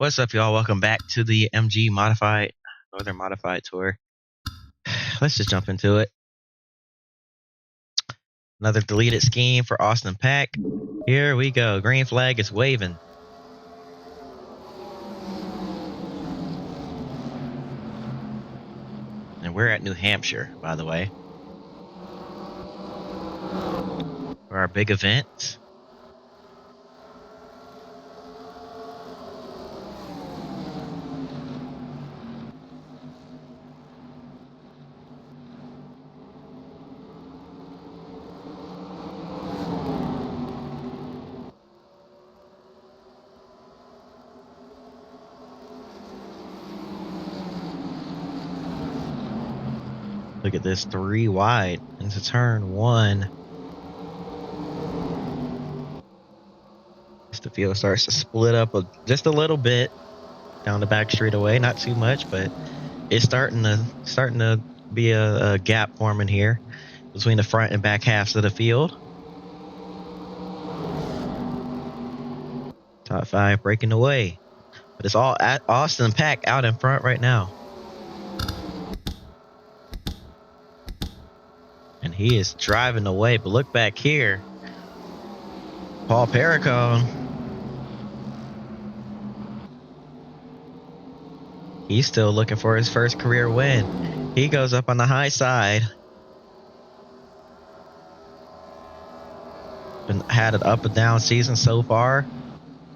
What's up, y'all? Welcome back to the MG Modified Northern Modified Tour. Let's just jump into it. Another deleted scheme for Austin Pack. Here we go. Green flag is waving. And we're at New Hampshire, by the way, for our big event. Look at this, 3 wide into turn 1. As the field starts to split up just a little bit down the back straightaway, not too much, but it's starting to be a gap forming here between the front and back halves of the field. Top 5 breaking away, but it's all at Austin Pack out in front right now. And he is driving away, but look back here. Paul Perricone. He's still looking for his first career win. He goes up on the high side. Been had an up and down season so far.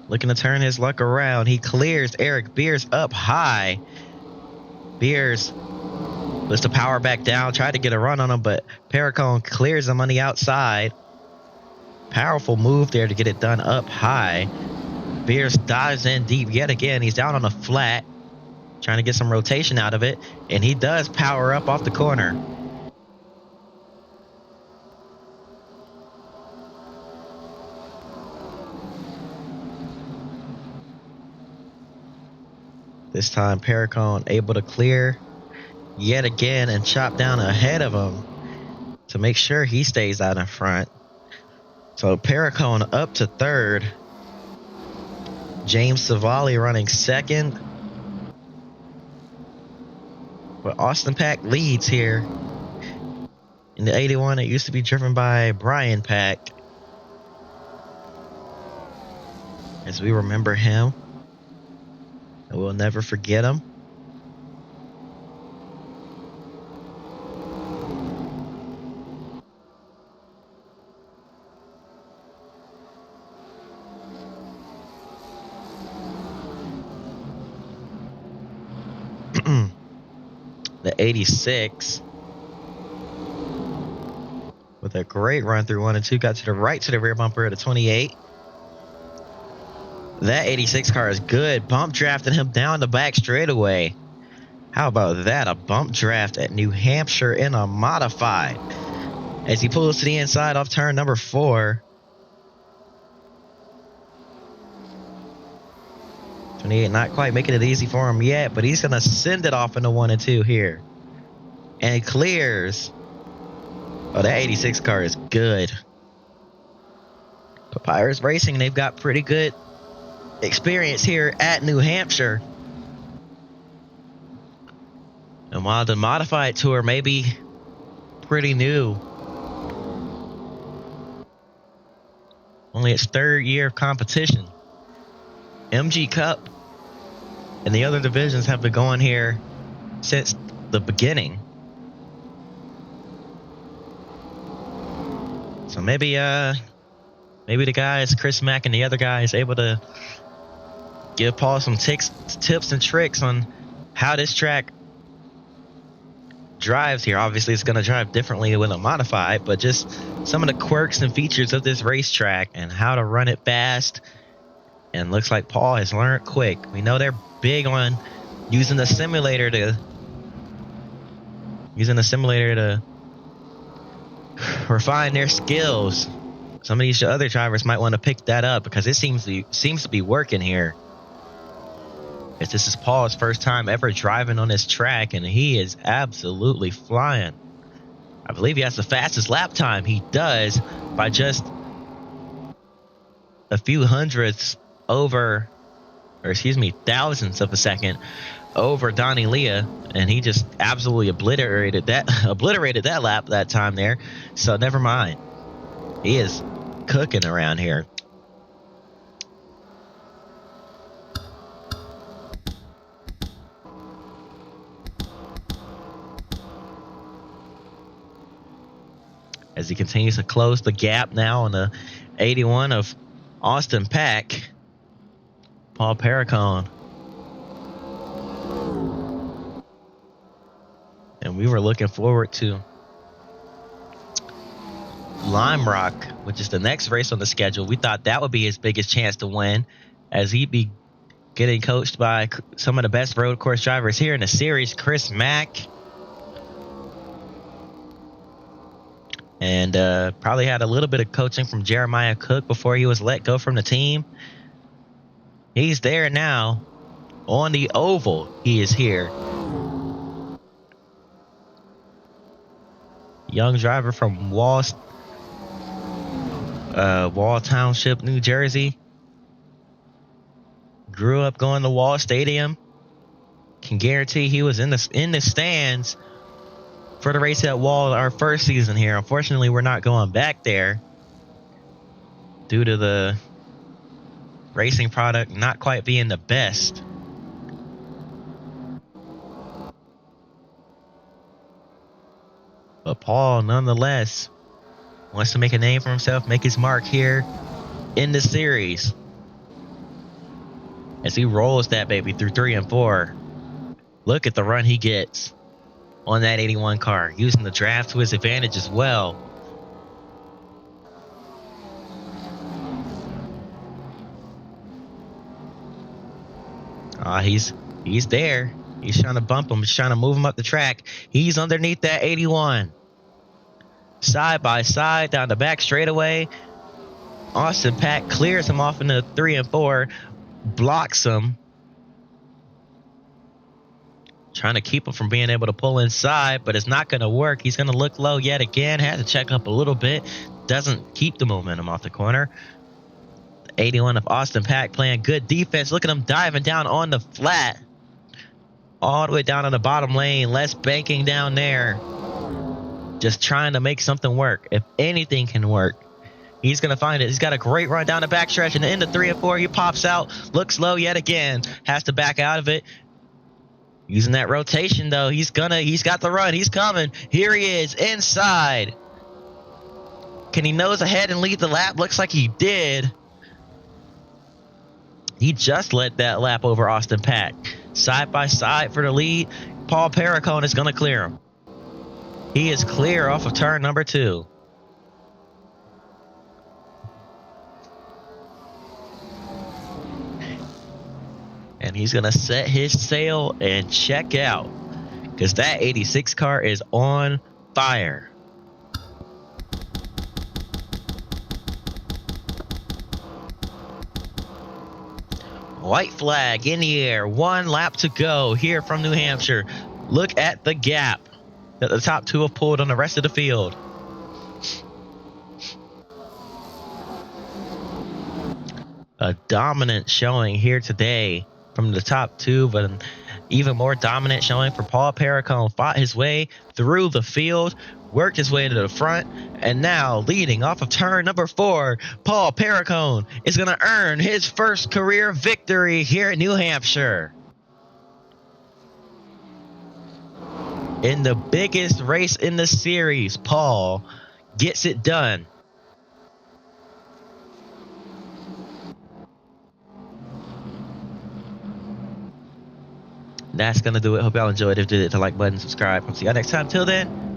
Looking to turn his luck around. He clears Eric Beers up high. Beers lets the power back down, tried to get a run on him, but Perricone clears him on the outside. Powerful move there to get it done up high. Beers dives in deep yet again. He's down on the flat, trying to get some rotation out of it, and he does power up off the corner. This time Perricone able to clear yet again and chop down ahead of him to make sure he stays out in front. So Perricone up to third. James Savali running second. But Austin Pack leads here. In the 81, it used to be driven by Brian Pack, as we remember him. And we'll never forget him. The 86 with a great run through 1 and 2, got to the right to the rear bumper at a 28. That 86 car is good. Bump drafting him down the back straightaway. How about that? A bump draft at New Hampshire in a modified as he pulls to the inside off turn number 4. 28 not quite making it easy for him yet, but he's going to send it off into 1 and 2 here. And he clears. Oh, that 86 car is good. Papyrus Racing, they've got pretty good experience here at New Hampshire. And while the modified tour may be pretty new, only its 3rd year of competition, MG Cup and the other divisions have been going here since the beginning. So maybe the guys, Chris Mack and the other guys, able to give Paul some tips and tricks on how this track drives here. Obviously, it's going to drive differently with a modified, but just some of the quirks and features of this racetrack and how to run it fast. And looks like Paul has learned quick. We know they're big on using the simulator to refine their skills. Some of these other drivers might want to pick that up because it seems to be working here. As this is Paul's first time ever driving on this track, and he is absolutely flying. I believe he has the fastest lap time. He does, by just a few hundredths over or excuse me, thousandths of a second over Donnie Leah, and he just absolutely obliterated that lap that time there. So never mind. He is cooking around here. As he continues to close the gap now on the 81 of Austin Pack, Paul Perricone. And we were looking forward to Lime Rock, which is the next race on the schedule. We thought that would be his biggest chance to win, as he'd be getting coached by some of the best road course drivers here in the series, Chris Mack. And probably had a little bit of coaching from Jeremiah Cook before he was let go from the team. He's there now on the oval. He is here. Young driver from Wall Township, New Jersey. Grew up going to Wall Stadium. Can guarantee he was in the stands for the race at Wall our first season here. Unfortunately, we're not going back there due to the racing product not quite being the best. But Paul, nonetheless, wants to make a name for himself, make his mark here in the series. As he rolls that baby through 3 and 4. Look at the run he gets on that 81 car, using the draft to his advantage as well. He's there. He's trying to bump him. He's trying to move him up the track. He's underneath that 81. Side by side down the back straightaway. Austin Pack clears him off into 3 and 4. Blocks him. Trying to keep him from being able to pull inside, but it's not going to work. He's going to look low yet again. Had to check up a little bit. Doesn't keep the momentum off the corner. 81 of Austin Pack playing good defense. Look at him diving down on the flat. All the way down on the bottom lane. Less banking down there. Just trying to make something work. If anything can work, he's going to find it. He's got a great run down the backstretch. And in the 3 and 4, he pops out. Looks low yet again. Has to back out of it. Using that rotation, though, he's got the run. He's coming. Here he is, inside. Can he nose ahead and lead the lap? Looks like he did. He just led that lap over Austin Pack. Side by side for the lead. Paul Perricone is going to clear him. He is clear off of turn number 2. And he's going to set his sail and check out, because that 86 car is on fire. White flag in the air. 1 lap to go here from New Hampshire. Look at the gap that the top 2 have pulled on the rest of the field. A dominant showing here today from the top 2, but an even more dominant showing for Paul Perricone. Fought his way through the field, worked his way to the front, and now leading off of turn number 4, Paul Perricone is going to earn his first career victory here in New Hampshire. In the biggest race in the series, Paul gets it done. That's going to do it. Hope y'all enjoyed it. If you did, hit the like button, subscribe. I'll see y'all next time. Till then,